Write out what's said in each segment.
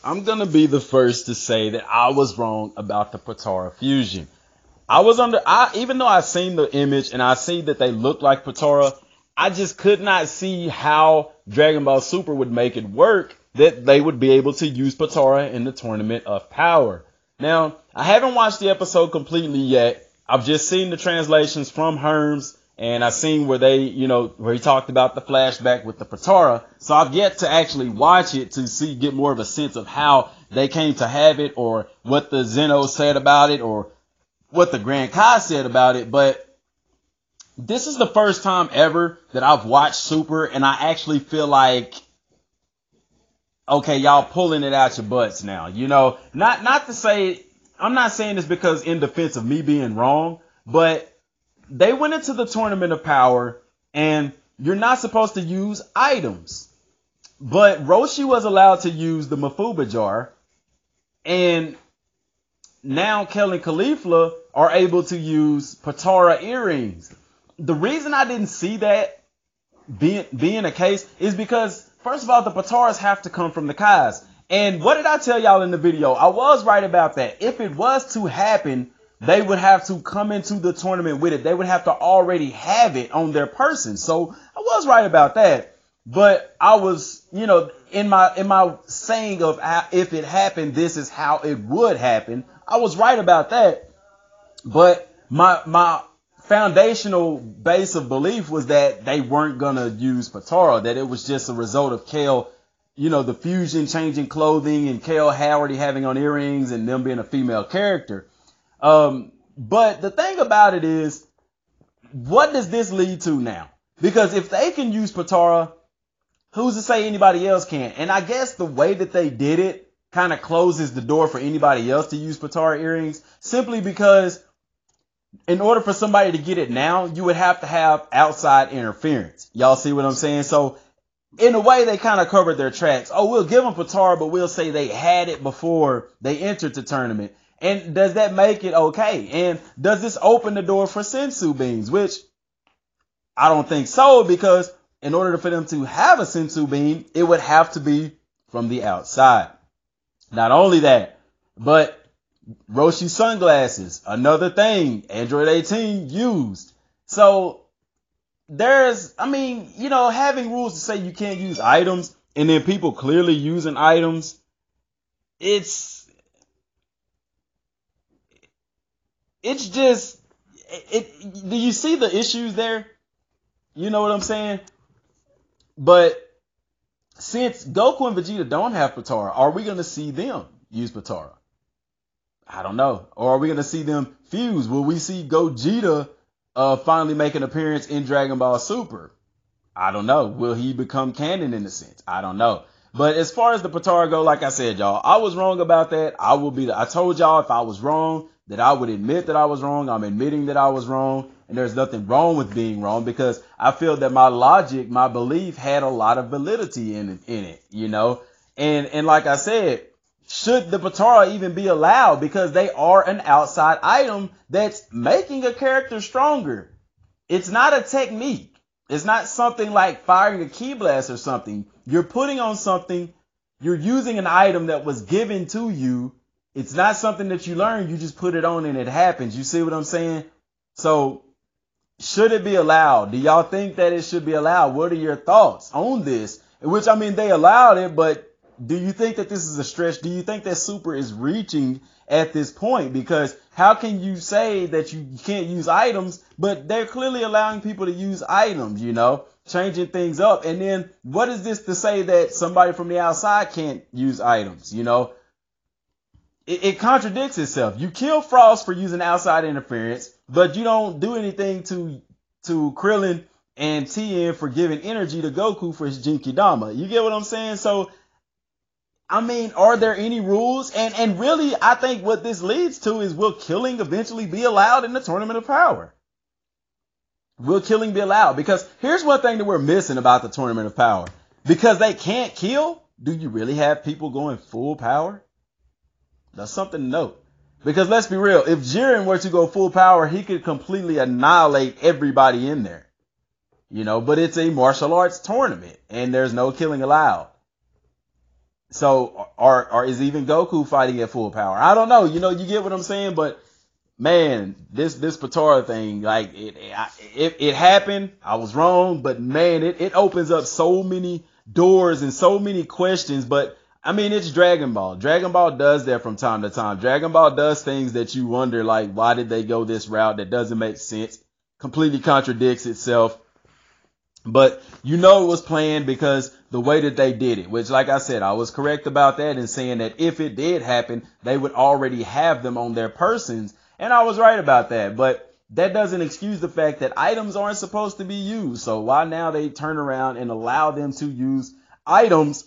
I'm gonna be the first to say that I was wrong about the Potara fusion. I even though I seen the image and I see that they look like Potara, I just could not see how Dragon Ball Super would make it work that they would be able to use Potara in the Tournament of Power. Now, I haven't watched the episode completely yet. I've just seen the translations from Herms and I've seen where where he talked about the flashback with the Potara. So I've yet to actually watch it to get more of a sense of how they came to have it or what the Zeno said about it or what the Grand Kai said about it. But this is the first time ever that I've watched Super and I actually feel like, okay, y'all pulling it out your butts now. Not to say, I'm not saying this because in defense of me being wrong, but they went into the Tournament of Power and you're not supposed to use items. But Roshi was allowed to use the Mafuba jar, and now Kel and Caulifla are able to use Potara earrings. The reason I didn't see that being a case is because, first of all, the Potaras have to come from the Kais. And what did I tell y'all in the video? I was right about that. If it was to happen, they would have to come into the tournament with it. They would have to already have it on their person. So I was right about that. But I was, in my saying of if it happened, this is how it would happen. I was right about that. But my foundational base of belief was that they weren't going to use Potara, that it was just a result of Kale, the fusion changing clothing and Kale already having on earrings and them being a female character. But the thing about it is, what does this lead to now? Because if they can use Potara, who's to say anybody else can? And I guess the way that they did it kind of closes the door for anybody else to use Potara earrings, simply because in order for somebody to get it now, you would have to have outside interference. Y'all see what I'm saying? So in a way, they kind of covered their tracks. Oh, we'll give them Potara, but we'll say they had it before they entered the tournament. And does that make it okay? And does this open the door for sensu beans? Which I don't think so, because in order for them to have a sensu bean, it would have to be from the outside. Not only that, but Roshi sunglasses, another thing Android 18 used. So having rules to say you can't use items and then people clearly using items, it's just, do you see the issues there? You know what I'm saying? But since Goku and Vegeta don't have Potara, are we going to see them use Potara? I don't know. Or are we going to see them fuse? Will we see Gogeta finally make an appearance in Dragon Ball Super? I don't know. Will he become canon in a sense? I don't know. But as far as the Potara go, like I said, y'all, I was wrong about that. I told y'all if I was wrong, that I would admit that I was wrong. I'm admitting that I was wrong. And there's nothing wrong with being wrong, because I feel that my logic, my belief had a lot of validity in it, And like I said, should the Potara even be allowed? Because they are an outside item that's making a character stronger. It's not a technique. It's not something like firing a ki blast or something. You're putting on something. You're using an item that was given to you. It's not something that you learn. You just put it on and it happens. You see what I'm saying? So should it be allowed? Do y'all think that it should be allowed? What are your thoughts on this? Which, they allowed it, but do you think that this is a stretch? Do you think that Super is reaching at this point? Because how can you say that you can't use items, but they're clearly allowing people to use items, changing things up. And then what is this to say that somebody from the outside can't use items? It contradicts itself. You kill Frost for using outside interference, but you don't do anything to Krillin and Tien for giving energy to Goku for his Genkidama. You get what I'm saying? So, are there any rules? And really, I think what this leads to is, will killing eventually be allowed in the Tournament of Power? Will killing be allowed? Because here's one thing that we're missing about the Tournament of Power. Because they can't kill, do you really have people going full power? That's something to note. Because let's be real, if Jiren were to go full power, he could completely annihilate everybody in there. But it's a martial arts tournament and there's no killing allowed. So, or is even Goku fighting at full power? I don't know. You get what I'm saying? But man, this Potara thing, like it happened. I was wrong, but man, it opens up so many doors and so many questions. But I mean, it's Dragon Ball. Dragon Ball does that from time to time. Dragon Ball does things that you wonder, like, why did they go this route? That doesn't make sense. Completely contradicts itself. But it was planned because the way that they did it, which, like I said, I was correct about that in saying that if it did happen, they would already have them on their persons. And I was right about that. But that doesn't excuse the fact that items aren't supposed to be used. So why now they turn around and allow them to use items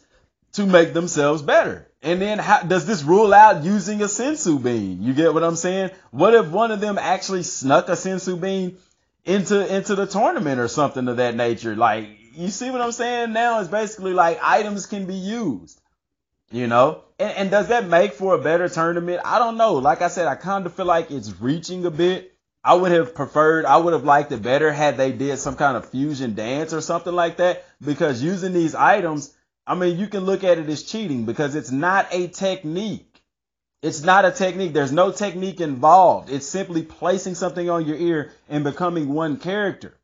to make themselves better? And then does this rule out using a sensu bean? You get what I'm saying? What if one of them actually snuck a sensu bean into the tournament or something of that nature? Like, you see what I'm saying? Now it's basically like items can be used, and does that make for a better tournament? I don't know. Like I said, I kind of feel like it's reaching a bit. I would have liked it better had they did some kind of fusion dance or something like that, because using these items, I mean, you can look at it as cheating because it's not a technique. It's not a technique. There's no technique involved. It's simply placing something on your ear and becoming one character.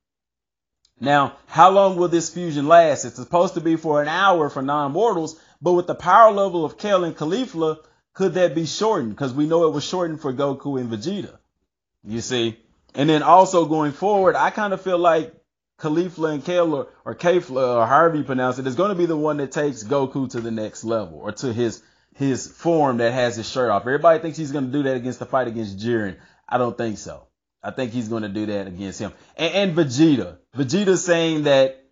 Now, how long will this fusion last? It's supposed to be for an hour for non-mortals, but with the power level of Kel and Caulifla, could that be shortened? Because we know it was shortened for Goku and Vegeta. You see? And then also going forward, I kind of feel like Caulifla and Kel, or Kefla, or however you pronounce it, is going to be the one that takes Goku to the next level, or to his form that has his shirt off. Everybody thinks he's going to do that against the fight against Jiren. I don't think so. I think he's going to do that against him. And Vegeta. Vegeta's saying that,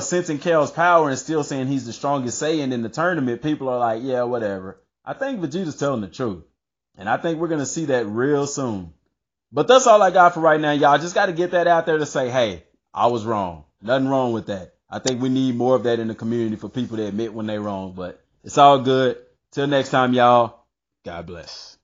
sensing Kel's power and still saying he's the strongest Saiyan in the tournament. People are like, yeah, whatever. I think Vegeta's telling the truth. And I think we're going to see that real soon. But that's all I got for right now, y'all. Just got to get that out there to say, hey, I was wrong. Nothing wrong with that. I think we need more of that in the community for people to admit when they're wrong. But it's all good. Till next time, y'all. God bless.